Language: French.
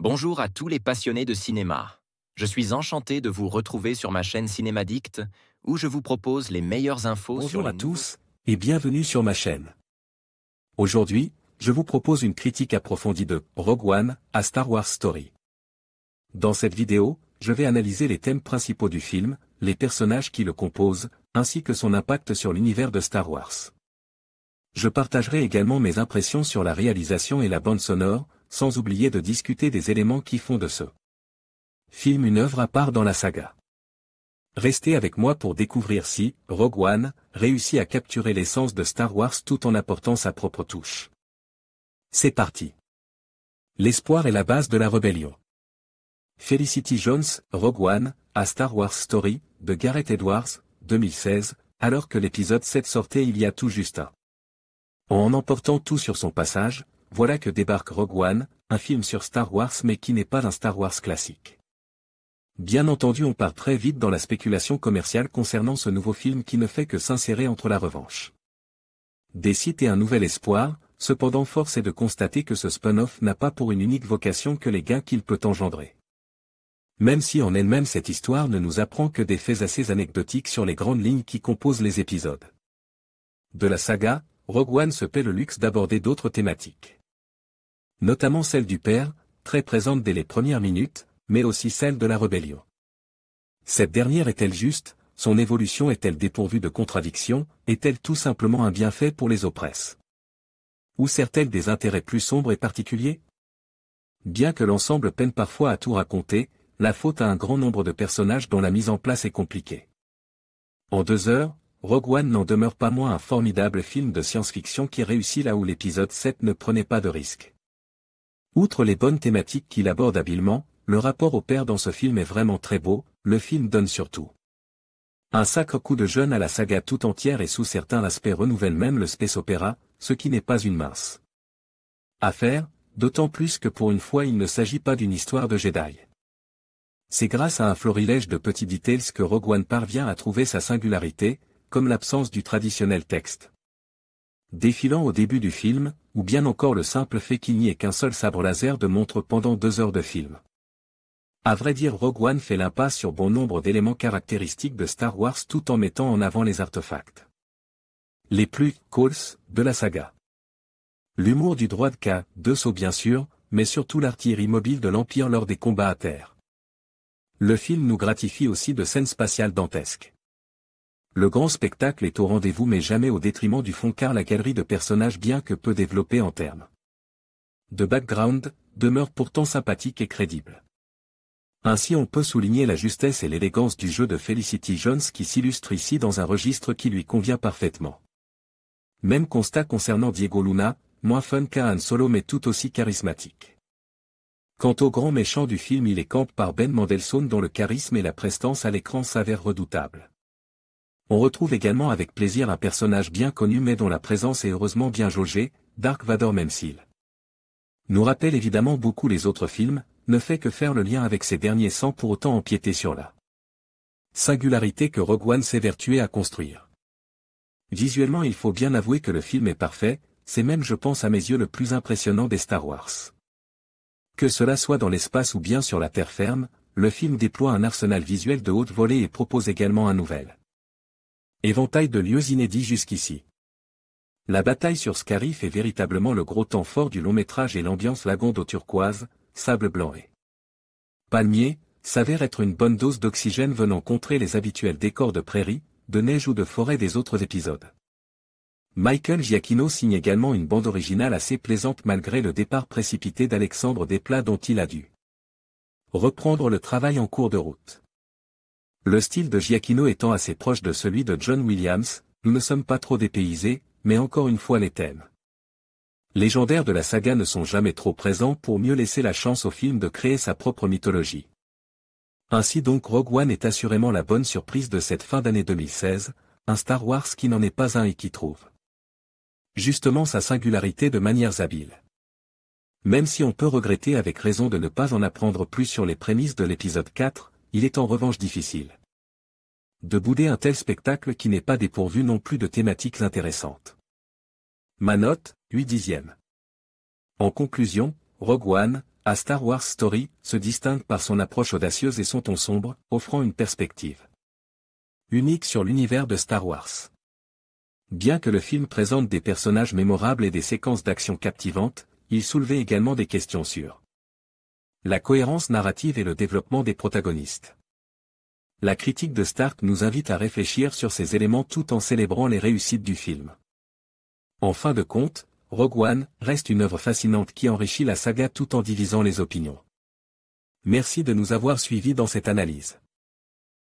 Bonjour à tous les passionnés de cinéma. Je suis enchanté de vous retrouver sur ma chaîne Cinémadicte, où je vous propose les meilleures infos sur Bonjour les à tous, et bienvenue sur ma chaîne. Aujourd'hui, je vous propose une critique approfondie de Rogue One, A Star Wars Story. Dans cette vidéo, je vais analyser les thèmes principaux du film, les personnages qui le composent, ainsi que son impact sur l'univers de Star Wars. Je partagerai également mes impressions sur la réalisation et la bande sonore, sans oublier de discuter des éléments qui font de ce film une œuvre à part dans la saga. Restez avec moi pour découvrir si Rogue One réussit à capturer l'essence de Star Wars tout en apportant sa propre touche. C'est parti. L'espoir est la base de la rébellion. Felicity Jones, Rogue One, A Star Wars Story, de Gareth Edwards, 2016, alors que l'épisode 7 sortait il y a tout juste un. En emportant tout sur son passage, voilà que débarque Rogue One, un film sur Star Wars mais qui n'est pas un Star Wars classique. Bien entendu, on part très vite dans la spéculation commerciale concernant ce nouveau film qui ne fait que s'insérer entre la revanche des Sith et un nouvel espoir, cependant force est de constater que ce spin-off n'a pas pour une unique vocation que les gains qu'il peut engendrer. Même si en elle-même cette histoire ne nous apprend que des faits assez anecdotiques sur les grandes lignes qui composent les épisodes de la saga, Rogue One se paie le luxe d'aborder d'autres thématiques. Notamment celle du père, très présente dès les premières minutes, mais aussi celle de la rébellion. Cette dernière est-elle juste, son évolution est-elle dépourvue de contradictions, est-elle tout simplement un bienfait pour les oppresses? Ou sert-elle des intérêts plus sombres et particuliers? Bien que l'ensemble peine parfois à tout raconter, la faute a un grand nombre de personnages dont la mise en place est compliquée. En 2 heures, Rogue One n'en demeure pas moins un formidable film de science-fiction qui réussit là où l'épisode 7 ne prenait pas de risques. Outre les bonnes thématiques qu'il aborde habilement, le rapport au père dans ce film est vraiment très beau, le film donne surtout un sacre coup de jeune à la saga tout entière et sous certains aspects renouvelle même le space opéra, ce qui n'est pas une mince affaire, d'autant plus que pour une fois il ne s'agit pas d'une histoire de Jedi. C'est grâce à un florilège de petits details que Rogue One parvient à trouver sa singularité, comme l'absence du traditionnel texte défilant au début du film, ou bien encore le simple fait qu'il n'y ait qu'un seul sabre laser de montre pendant 2 heures de film. À vrai dire, Rogue One fait l'impasse sur bon nombre d'éléments caractéristiques de Star Wars tout en mettant en avant les artefacts les plus cool de la saga. L'humour du droid de K2SO bien sûr, mais surtout l'artillerie mobile de l'Empire lors des combats à terre. Le film nous gratifie aussi de scènes spatiales dantesques. Le grand spectacle est au rendez-vous mais jamais au détriment du fond car la galerie de personnages bien que peu développée en termes de background, demeure pourtant sympathique et crédible. Ainsi on peut souligner la justesse et l'élégance du jeu de Felicity Jones qui s'illustre ici dans un registre qui lui convient parfaitement. Même constat concernant Diego Luna, moins fun qu'un Han Solo mais tout aussi charismatique. Quant au grand méchant du film, il est campé par Ben Mendelsohn dont le charisme et la prestance à l'écran s'avèrent redoutables. On retrouve également avec plaisir un personnage bien connu mais dont la présence est heureusement bien jaugée, Dark Vador même s'il nous rappelle évidemment beaucoup les autres films, ne fait que faire le lien avec ces derniers sans pour autant empiéter sur la singularité que Rogue One s'évertuait à construire. Visuellement il faut bien avouer que le film est parfait, c'est même je pense à mes yeux le plus impressionnant des Star Wars. Que cela soit dans l'espace ou bien sur la terre ferme, le film déploie un arsenal visuel de haute volée et propose également un nouvel éventail de lieux inédits jusqu'ici. La bataille sur Scarif est véritablement le gros temps fort du long métrage et l'ambiance lagon d'eau turquoise, sable blanc et palmier, s'avère être une bonne dose d'oxygène venant contrer les habituels décors de prairie, de neige ou de forêt des autres épisodes. Michael Giacchino signe également une bande originale assez plaisante malgré le départ précipité d'Alexandre Desplat dont il a dû reprendre le travail en cours de route. Le style de Giacchino étant assez proche de celui de John Williams, nous ne sommes pas trop dépaysés, mais encore une fois les thèmes légendaires de la saga ne sont jamais trop présents pour mieux laisser la chance au film de créer sa propre mythologie. Ainsi donc Rogue One est assurément la bonne surprise de cette fin d'année 2016, un Star Wars qui n'en est pas un et qui trouve justement sa singularité de manières habiles. Même si on peut regretter avec raison de ne pas en apprendre plus sur les prémices de l'épisode 4, il est en revanche difficile de bouder un tel spectacle qui n'est pas dépourvu non plus de thématiques intéressantes. Ma note, 8/10. En conclusion, Rogue One, A Star Wars Story se distingue par son approche audacieuse et son ton sombre, offrant une perspective unique sur l'univers de Star Wars. Bien que le film présente des personnages mémorables et des séquences d'action captivantes, il soulevait également des questions sur la cohérence narrative et le développement des protagonistes. La critique de Stark nous invite à réfléchir sur ces éléments tout en célébrant les réussites du film. En fin de compte, Rogue One reste une œuvre fascinante qui enrichit la saga tout en divisant les opinions. Merci de nous avoir suivis dans cette analyse.